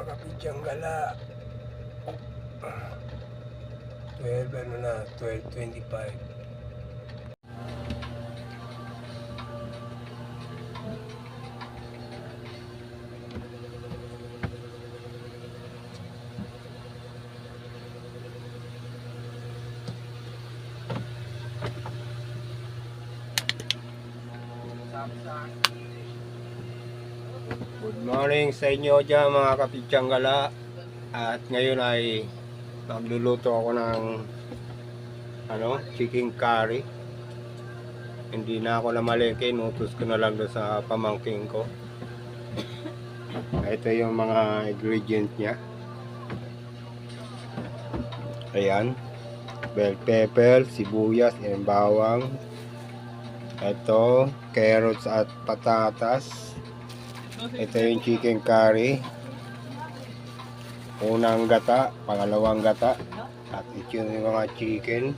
kapidyang gala. 12 ano na, 12:25. Good morning sa inyo dyan mga kapidyang gala. At ngayon ay magluluto ako ng chicken curry. Hindi na ako namalengke, inutos ko na lang doon sa pamangking ko. Ito yung mga ingredients niya. Ayan, bell pepper, sibuyas, and bawang. Ito, carrots at patatas. Ito yung chicken curry. Unang gata, pangalawang gata. At ito yung mga chicken.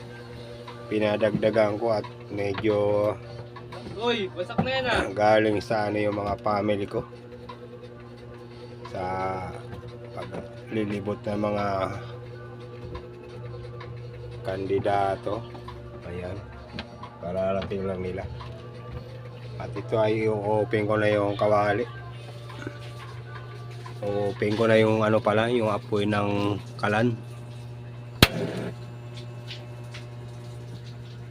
Pinadagdagan ko at medyo wasak na yan galing sa yung mga family ko. Sa paglilibot ng mga kandidato. Ayan. Pararating lang nila. At ito ay i-open ko na yung kawali. Open ko na yung yung apoy ng kalan.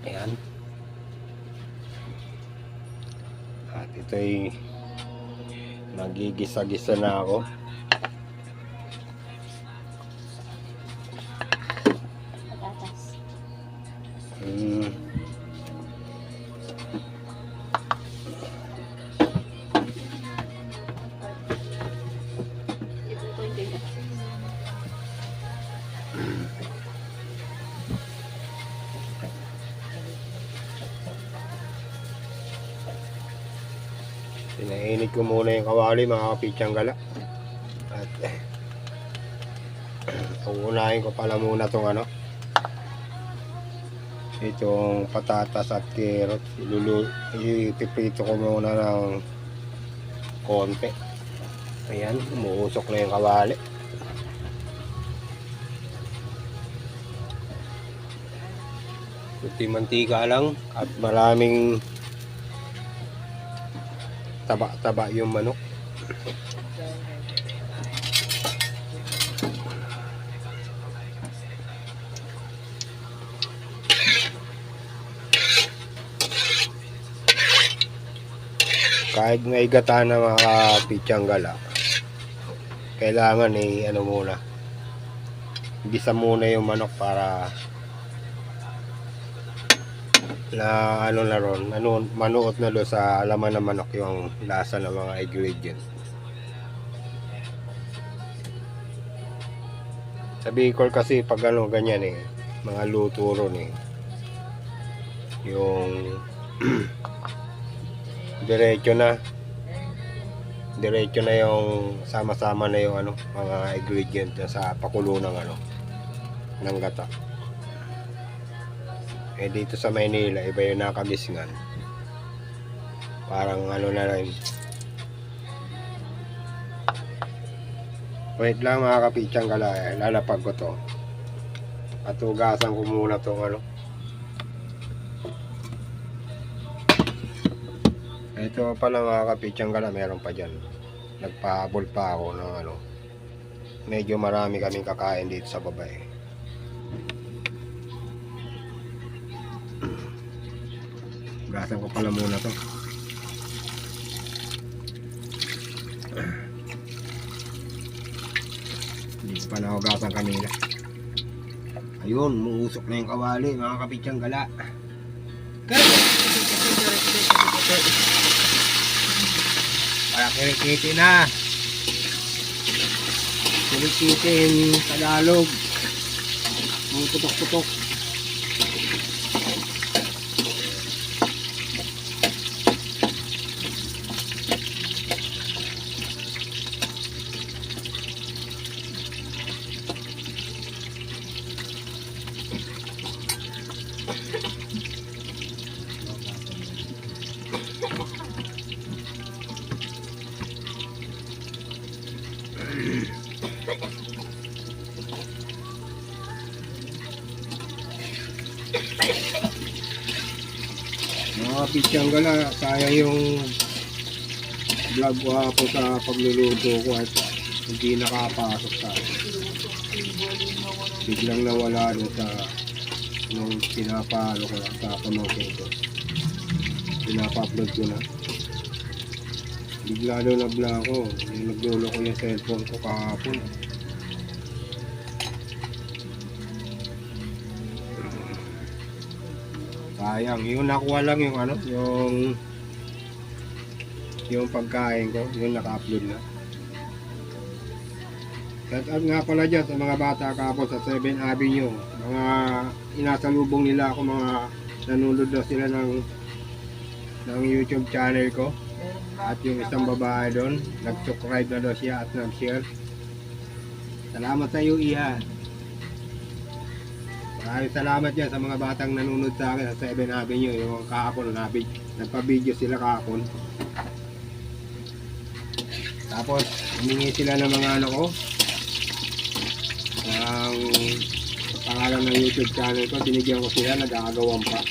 Ayan. At ito ay nagigisa-gisa na ako. Patatas. Pinainit ko muna yung kawali mga kapidyang gala. At uunahin ko pala muna itong itong patatas at carrots. Ipiprito ko muna ng konti. Ayan, umuusok na yung kawali. Kunting mantika lang at maraming taba-taba yung manok. Kahit may gata na mga kapidyang gala, kailangan muna, gisa muna yung manok para na manuot na doon sa laman ng manok yung lasa ng mga ingredients. Sa Bicol kasi pag ganyan mga luto ron yung diretso na yung sama-sama na yung mga ingredients sa pakulo ng ng gata. Dito sa Maynila iba yung nakabisngan. Parang na rin. Wait lang mga kapidyang gala, lalapag ko to. At hugasan ko muna tong Ito pala mga kapidyang gala, meron pa dyan. Nagpahabol pa ako ng medyo marami kaming kakain dito sa babae. Hugasan ko pala muna to. Hindi ko pa nahugasan kanina. Ayun, muusok na yung kawali mga kapidyang gala. Para kirikiti na. Kirikitin Tagalog. Putok-putok. Mga kapitsang gala, kaya yung vlog ko hapon sa pagluluto ko at hindi nakapasok sa akin. Biglang nawala doon sa nung pinapalo ko lang sa pamangkin ko. Pinapa-upload ko na. Bigla doon nabla ako. Nagdulo ko yung cellphone ko kahapon. Sayang. Yung nakuha lang yung ano, yung pagkain ko, yung naka-upload na. Shout out nga pala dyan sa mga bata kahapon sa 7 Avenue. Mga inasalubong nila ako, mga nanonood daw sila ng YouTube channel ko. At yung isang babae doon, nag-subscribe na daw siya at nag-share. Salamat sa iyo, Iha. Maraming salamat dyan sa mga batang nanonood sa akin sa 7 Avenue. Yung kahapon, nagpa-video sila kahapon. Tapos, humingi sila ng mga ano ko. Ang pangalan ng YouTube channel ko, binigyan ko sila, nag-aagawan pa.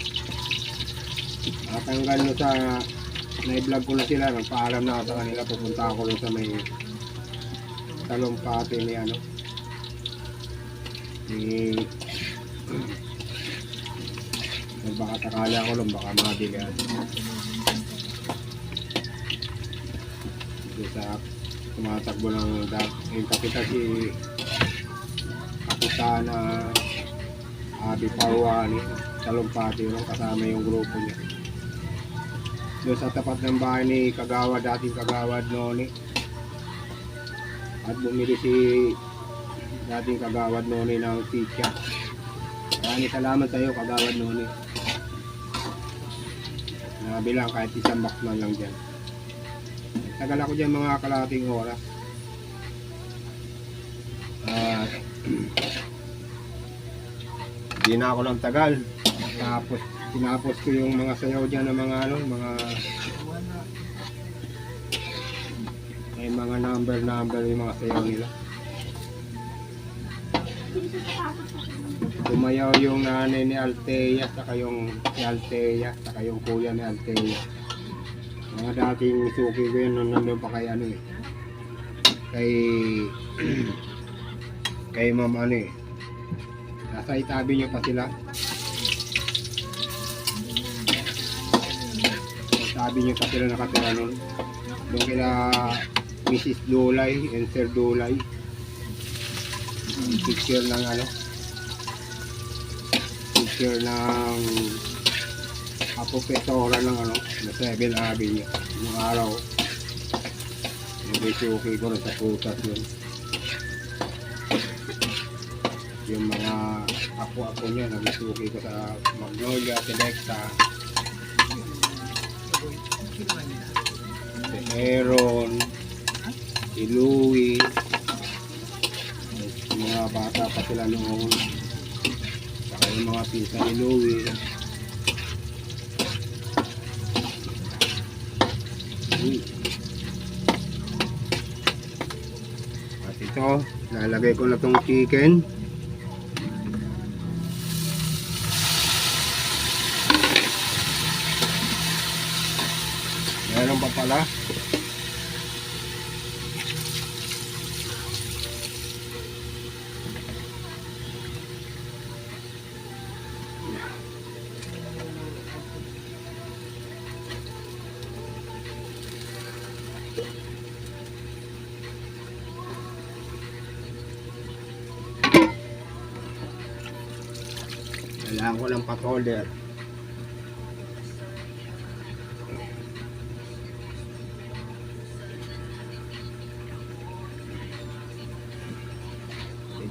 At hanggang no sa na-vlog ko na sila, nagpaalam na ako sa kanila, pupunta ako rin sa may talumpati ni ano ni baka takala ako lang, baka mabilihan dito sa tumatakbo ng yung kapitan si Kapitana Abi Parwani, talumpati yun, kasama yung grupo niya doon sa tapat ng bahay ni Kagawad, dating Kagawad Noni. At bumili si dating Kagawad Noni ng pizza. Maraming salamat sa iyo, Kagawad Noni. Nabilang kahit isang box man lang dyan. Tagal ako dyan mga kalating oras. At hindi na ako ng tagal. Tapos tinapos ko yung mga sayaw dyan ng mga ano, may mga number yung mga sayaw nila. Tumayaw yung nanay ni Althea, saka yung si Althea, saka yung kuya ni Althea. Mga dating suki ko yun nung nandun pa kay ano eh. Kay ma'am ano eh. Nasa itabi niyo pa sila. Sabi niyo pa sila nakatira nun. Doon kila Mrs. Dulay and Sir Dulay. Picture ng ano. Picture ng apopesora ng ano. Na 7 Avenue. Yung araw. Nag-suki ko rin sa putas yun. Yung mga apo-apo niya. Nag-suki ko sa Magnolia, Selecta. Si Aaron, si Louie, mga bata pa sila noon, saka yung mga pinsa ni Louie. At ito, lalagay ko na tong chicken. Meron pa pala. Kailangan ko ng pot holder.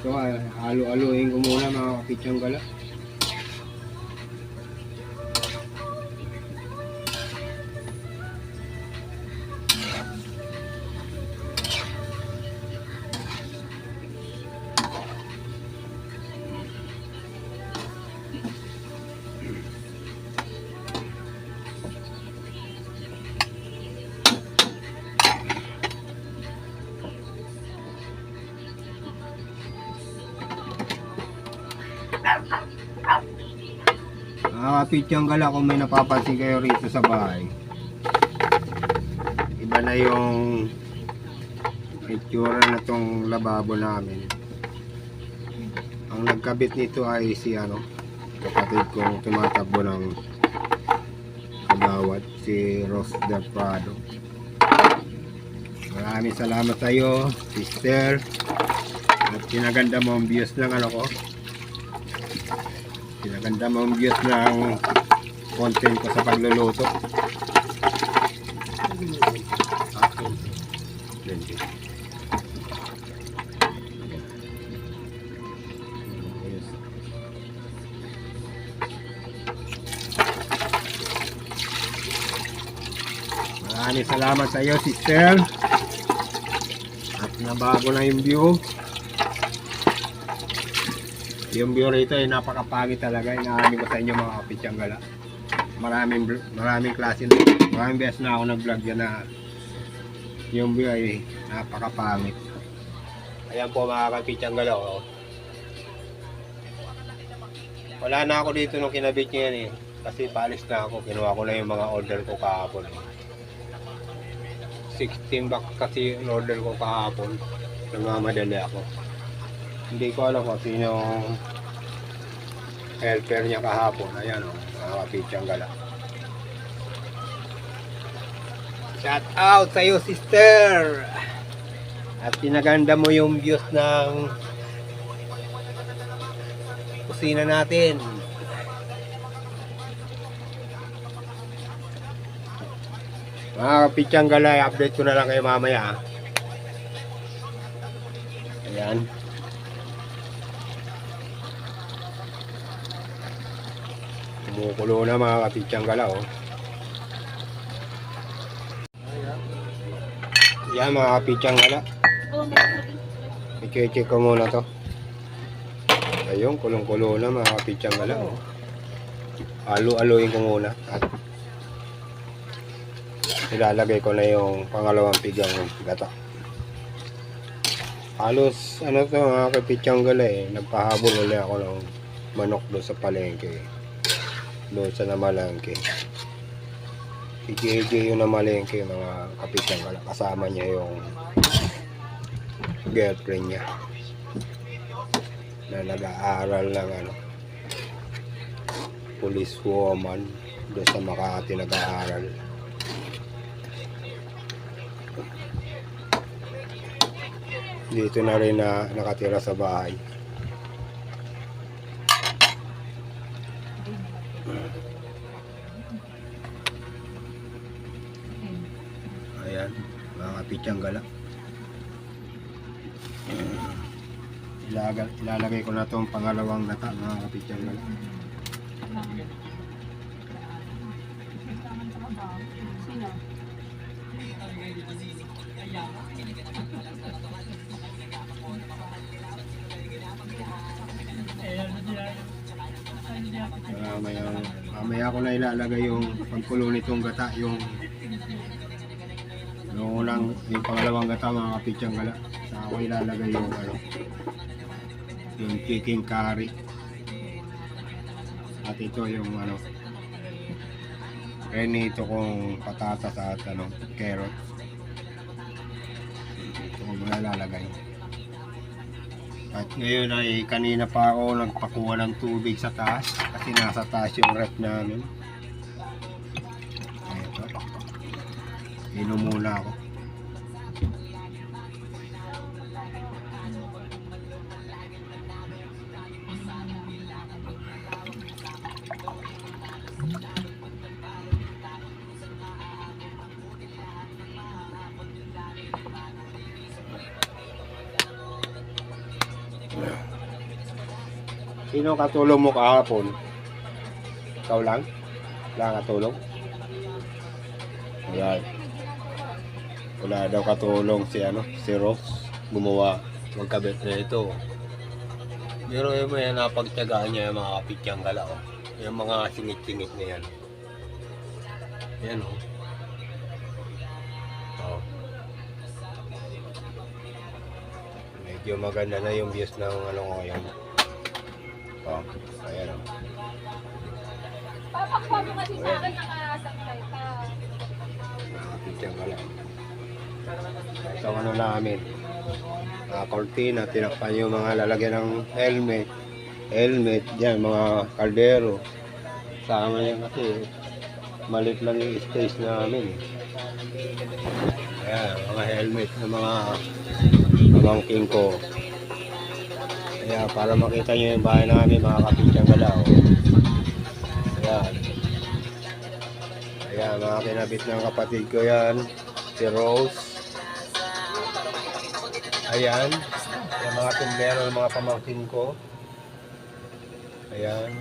Ito ay halo-haloin ko muna mga kapitsang gala. Pityang gala, kung may napapansin kayo rito sa bahay, iba na yung itsura na tong lababo namin. Ang nagkabit nito ay si kapatid kong tumatakbo ng kagawad, si Rose Del Prado. Maraming salamat sa iyo, sister, at pinaganda mo ang views ng pinaganda mo ang views ng content ko sa pagluluto. Maraming salamat sa iyo, sister. At nabago na yung view. Yung view rito ay napakapangit talaga. Inaamin ko sa inyo mga kapityang gala. Maraming klase na. Maraming beses na ako nag-vlog yan na yung view ay napakapangit. Ayan po mga kapityang gala. Oh. Wala na ako dito nung kinabit niya yan eh. Kasi paalis na ako. Kinuha ko na yung mga order ko kahapon. 16 bucks kasi yung order ko kahapon. Nagmamadali ako. Hindi ko alam kung sino helper niya kahapon. Ayan o, mga kapityang gala. Shout out sa iyo, sister! At pinaganda mo yung views ng kusina natin. Mga kapityang gala, update ko na lang kayo mamaya. Ayan. Kumukulo na mga kapityang gala, oh. Ayan mga kapityang gala. I-check ko muna to. Ayun, kulong-kulo na mga kapityang gala, oh. Alo-aloyin ko muna. At ilalagay ko na yung pangalawang pigang gata. Halos to mga kapityang gala eh. Nagpahabol ulit ako ng manok doon sa palengke. Doon sa namalengke. Si JJ yung namalengke mga kapityang gala. Kasama niya yung girlfriend niya na nag-aaral ng police woman doon sa Makati nag-aaral. Dito na rin na nakatira sa bahay. Ayan, mga kapityang gala. Ilalagay ko na itong pangalawang gata, mga kapityang gala. Mamaya ko na ilalagay yung pagkulo nitong gata, yung pangalawang gata mga kapityang gala. Saka ko ilalagay yung yung chicken curry. At ito yung renito kong patatas at carrot. Ito ko muna ilalagay. At ngayon ay kanina pa ako nagpakuha ng tubig sa taas kasi nasa taas yung rep namin. Ito. Inom muna ako. Sino katulong mo kahapon? Ikaw lang? Wala katulong? Wala daw katulong si Rose gumawa magkabit na ito. Pero yung may napagtyagaan niya yung mga kapityang gala, oh. Yung mga singit-singit na yan. Yan, oh. Oh. Medyo maganda na yung views ng ngayon. Oh, ayan o. Papakwa mo kasi sa akin, nakasakay ka. Pichang gala. Ito ano namin. Cortina, tinakpan yung mga lalagyan ng helmet. Helmet, dyan, mga kaldero. Sama niya kasi malit lang yung space namin. Ayan, mga helmet ng mga pamangking ko. Ayan, para makita nyo yung bahay namin, mga kapichang galaw. Ayan. Ayan, mga kinabit ng kapatid ko yan. Si Rose. Ayan. Yung mga tumbero ng mga pamangkin ko. Ayan.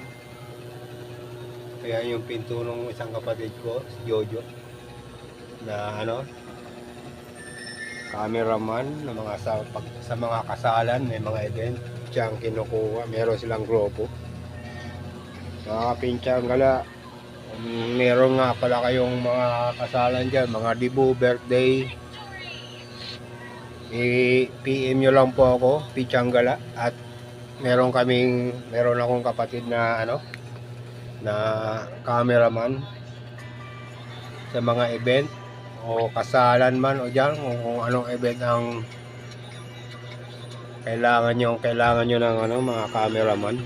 Ayan yung pinto ng isang kapatid ko, si Jojo. Na ano, cameraman na mga sa mga kasalan, may mga event siyang kinukuha. Meron silang grupo. Mga kapinchang gala, meron nga pala kayong mga kasalan dyan, mga debut, birthday. I-PM nyo lang po ako, Pichang Gala. At meron akong kapatid na ano, na cameraman sa mga event o kasalan man o dyan, kung anong event ang kailangan nyo ng ano, mga cameraman.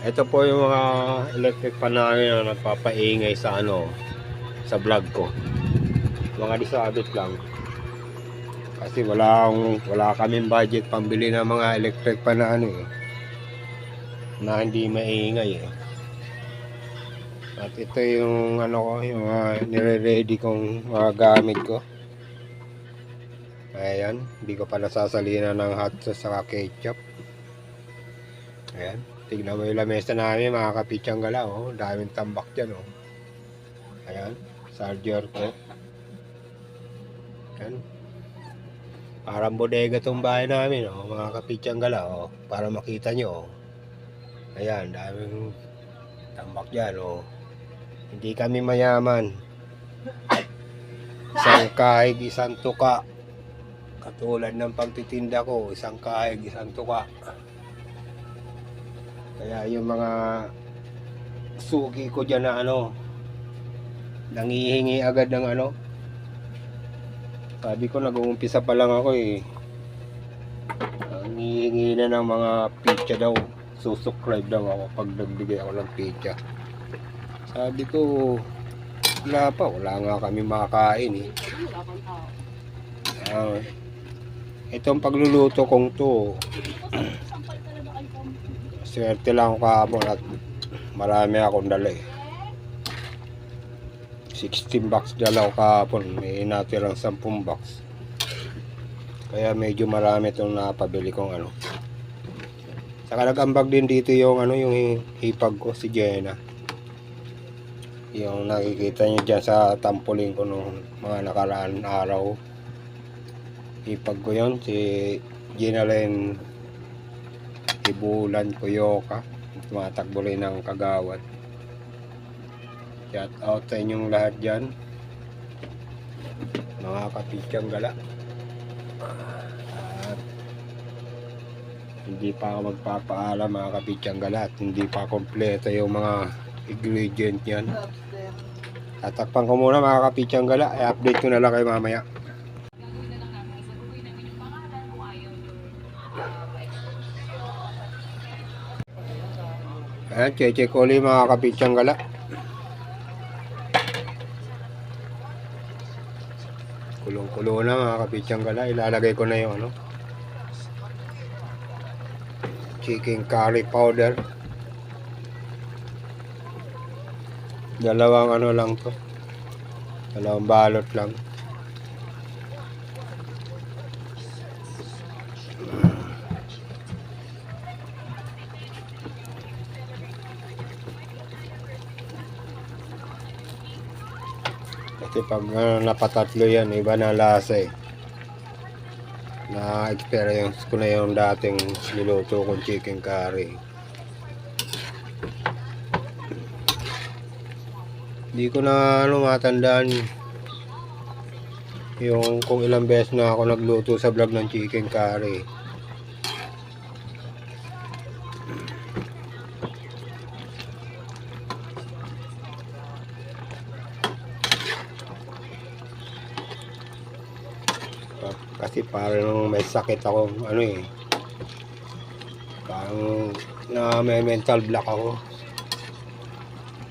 Ito po yung mga electric fan namin na nagpapaingay sa ano, sa vlog ko. Mga disabit lang. Kasi wala kaming budget pambili ng mga electric fan na ano eh, na hindi maingay eh. At ito yung ano ko, yung nire-ready kong mga gamit ko. Ayan, hindi ko pa nasasalina ng hot sauce sa ketchup. Ayan, tignan mo yung lamesa namin, mga kapichang gala, oh. Daming tambak dyan, oh. Ayan, charger ko. Ayan. Parang bodega tong bahay namin, oh, mga kapichang gala, oh. Para makita nyo, oh. Ayan, daming tambak dyan, oh. Hindi kami mayaman. Isang kahig, isang tuka. Katulad ng pagtitinda ko, isang kahig, isang tuka. Kaya yung mga suki ko dyan na ano, nangihingi agad ng ano. Sabi ko, nag-uumpisa pa lang ako eh. Nangihingi na ng mga pizza daw. Susubscribe daw ako pag nagbigay ako ng pizza. Sabi ko, wala nga kami makakain eh. Itong pagluluto kong to, swerte lang ako kahapon at marami akong dala eh. 16 box dala ko kahapon, may natirang 10 box. Kaya medyo marami itong napabili kong ano. Saka nag-ambag din dito yung ano, yung hipag ko, si Jenna. Yung nakikita nyo dyan sa tampuling ko nung mga nakaraan araw. Hipag ko yun, si Ginalen Ibulan Kuyoka. Tumatakbo rin ng Kagawad. Shout out sa inyong lahat dyan, mga kapichang gala. At hindi pa ako magpapaalam, mga kapichang gala, at hindi pa kompleto yung mga ingredient yan. Tatakpan ko muna, mga kapichang gala. I-update ko na lang kayo mamaya. Ayan, check ko ulit, mga kapichang gala. Kulong-kulo na, mga kapichang gala. Ilalagay ko na yung ano, chicken curry powder. Dalawang ano lang to, dalawang balot lang. Kasi pag napatatlo yan, iba na lasa eh. Na-experience ko na yung dating niluto kong chicken curry. Hindi ko na ano, matandaan yung kung ilang beses na ako nagluto sa vlog ng chicken curry. Parang may sakit ako, ano eh. Parang na may mental block ako.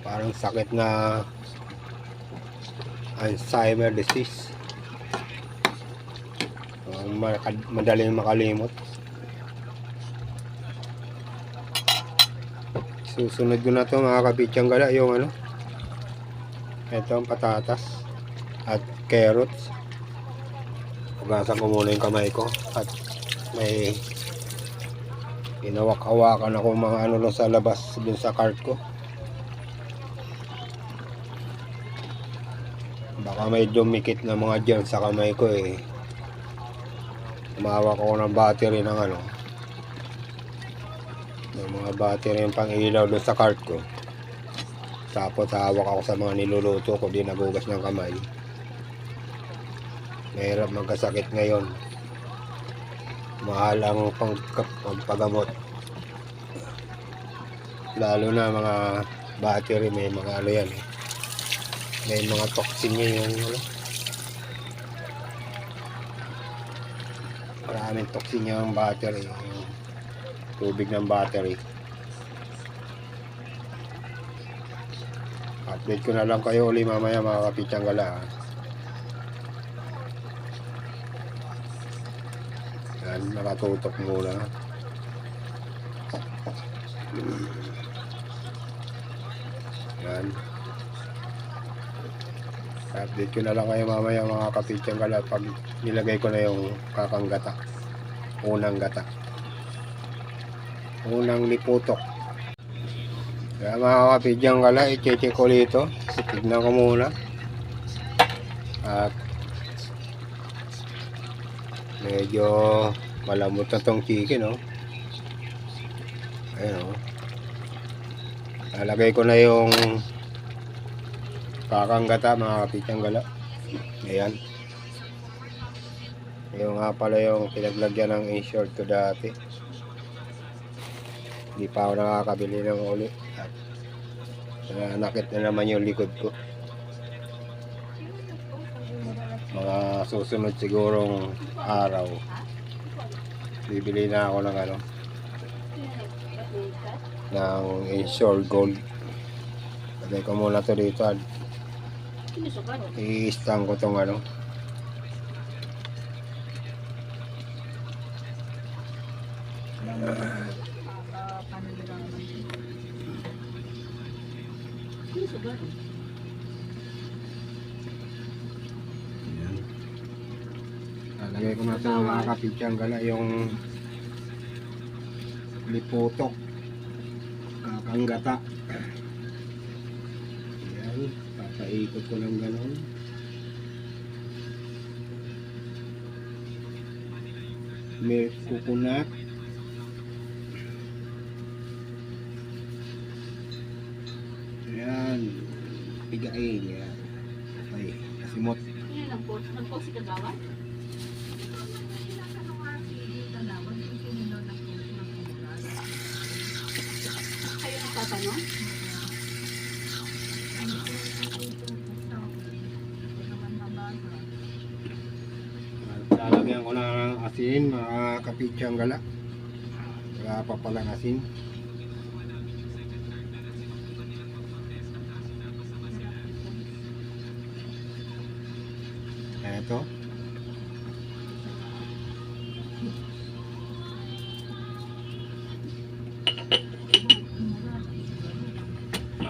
Parang sakit na Alzheimer disease. Madaling makalimot. Susunod ko na to mga kapitsang gala, yung ano, ito ang patatas at carrots. Hugasan ko muna yung kamay ko at may inawak-awakan ako mga ano lang sa labas dun sa cart ko. Baka may dumikit na mga dyan sa kamay ko eh. Umawak ako ng battery ng ano, ng mga battery yung pang ilaw dun sa cart ko. Tapos hawak ako sa mga niluluto ko, di nagugas ng kamay. Mahirap magkasakit ngayon. Mahal ang pagpagamot. Lalo na mga battery, may mga ano yan eh. May mga toxin niya yung ano. Maraming toxin niya ang battery. Yung tubig ng battery. Update ko na lang kayo uli mamaya mga kapitsang gala. Yan, nakatutok muna. Yan. Update ko na lang kayo mamaya mga kapitsang gala pag nilagay ko na yung kakang gata. Unang gata. Unang liputok. Kaya mga kapitsang gala, i-check ko dito. Tignan ko muna. At medyo malambot na tong chicken, oh. Ayan, oh. Lalagay ko na yung kakanggata mga kapitsang gala. Ayan. Yung nga pala yung pinaglagyan ng insert ko dati. Hindi pa ako nakakabili ng uli. At nakit na naman yung likod ko. Mga susunod sigurong araw bibili na ako ng ano, ng Ensure Gold. Lagay ko muna to dito at i-stand ko tong ano, lagay ko na ito mga kapitsang gala yung liputok kakanggata. Ayan, papaikot ko lang gano'n. Milk coconut. Ayan, pigain yan. Okay, kasimot. Nag-post si Kagawa? Kayo nagtatanong? Lalagyan ko na ng asin mga kapitsang gala. Wala pa palang asin. Eto.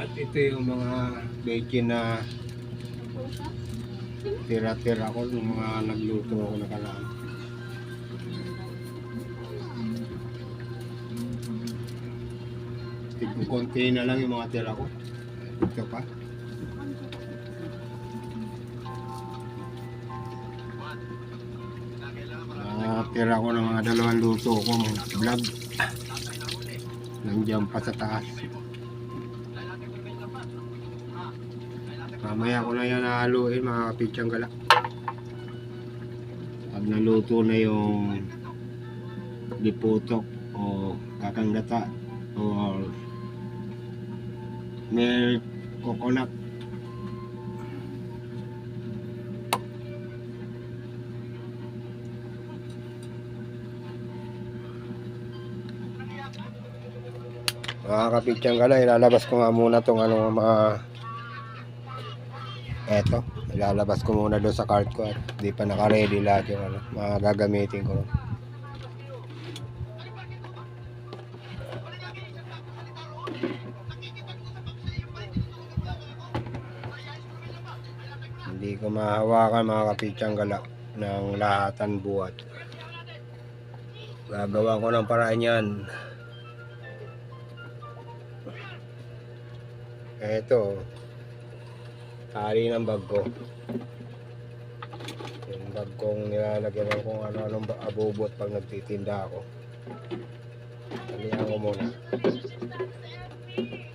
At ito yung mga bacon na tira-tira ko ng mga nagluto ako nakaraan. Konti na lang yung mga tira ko. Ito pa. Tira ko ng mga dalawang luto kong vlog. Nandiyan pa sa taas. Mamaya ko na yan nahaluin mga kapitsang gala. Pag naluto na yung liputok o kakanggata o milk coconut, Mga kapitsang gala, ilalabas ko nga muna tong ano, mga eto, ilalabas ko muna doon sa cart ko at di pa naka-ready lahat yung ano, mga gagamitin ko. Hindi ko mahawakan mga kapitsang gala ng lahatan buhat. Gagawa ko ng paraan yan. Eto, tali ng bag ko. Yung bag kong nilalagyan ko kung ano-anong abubot pag nagtitinda ako. Talihan ko muna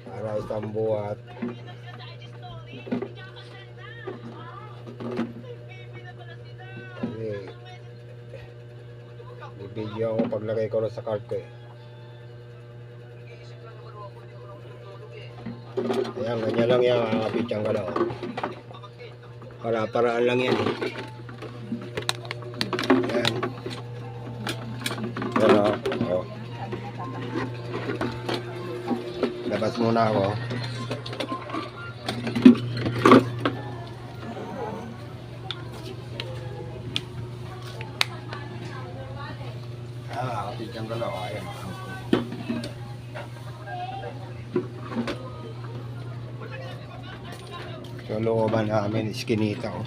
para isang buhat. Kasi bibidyo ako paglagay ko sa cart ko eh. Ayan, ganyan lang yan mga kapitsang gala. Para-paraan lang yan eh. Ayan. Ayan o. Labas muna ako. Kapitsang gala o. Ayan. So, looban namin, iskinita ko.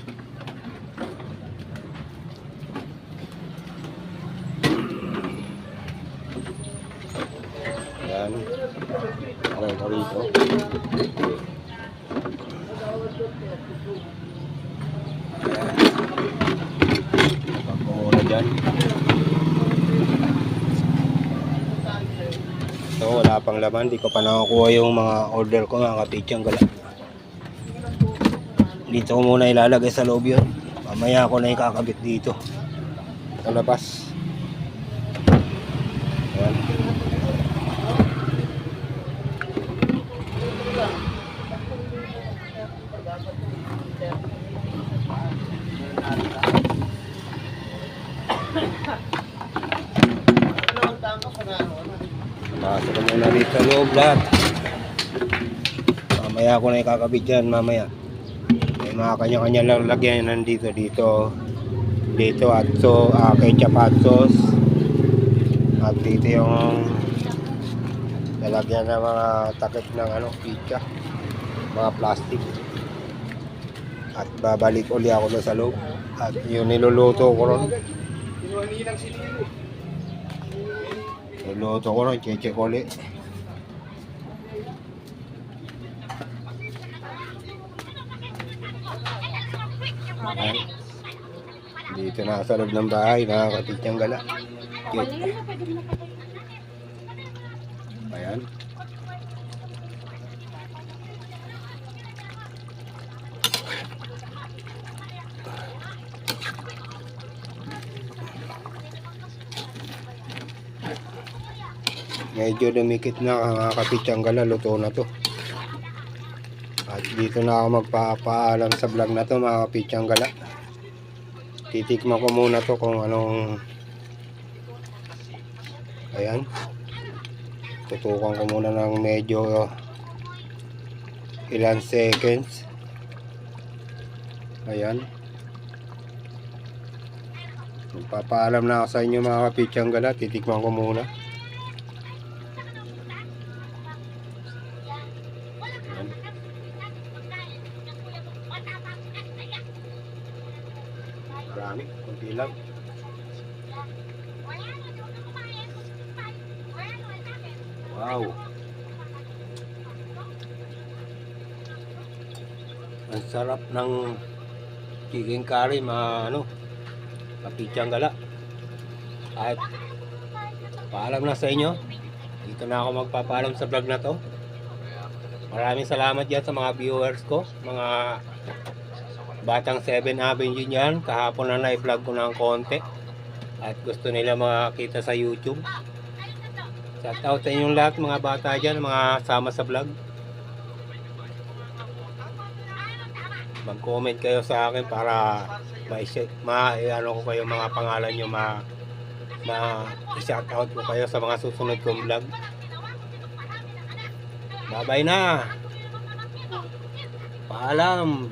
Ayan. Okay, ko rito. Ayan. Pag muna dyan. So, wala pang laman. Di ko pa nakakuha yung mga order ko, mga kapitsang gala. Dito ko muna ilalagay sa loob yun. Mamaya ako na ikakabit dito sa labas. Ayan. Pasok ko muna dito sa loob lahat. Mamaya ako na ikakabit dyan mamaya. Mga kanya-kanya lang lagyan nandito dito at so ketchup at sauce at dito yung lalagyan ng mga takip ng ano, pizza, mga plastic at babalik uli ako doon sa loob at yung niluluto ko ron check ulit. Ayan. Dito na sa loob ng bahay, mga kapitsang gala. Ayan. Medyo dumikit na mga kapitsang gala, luto na to. At dito na ako magpapaalam sa vlog na to mga kapitsang gala. Titikman ko muna to kung anong, ayan, tutukan ko muna ng medyo ilan seconds. Ayan, magpapaalam na ako sa inyo mga kapitsang gala. Titikman ko muna. Marami, kunti lang. Wow. Ang sarap ng chicken curry, mga ano, kapitsang gala. At paalam na sa inyo. Dito na ako magpapaalam sa vlog na to. Maraming salamat dyan sa mga viewers ko, mga batang 7 Avenue dyan. Kahapon na i-vlog ko ng konti at gusto nila makita sa YouTube. Shout out sa inyong lahat mga bata dyan, mga sama sa vlog. Mag-comment kayo sa akin para ano ko kayo, mga pangalan nyo, i-shout out ko kayo sa mga susunod kong vlog. Bye-bye na. Paalam.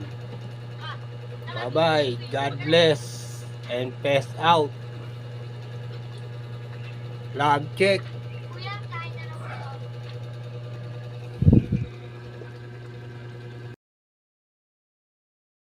Bye-bye. God bless. And peace out. Love check.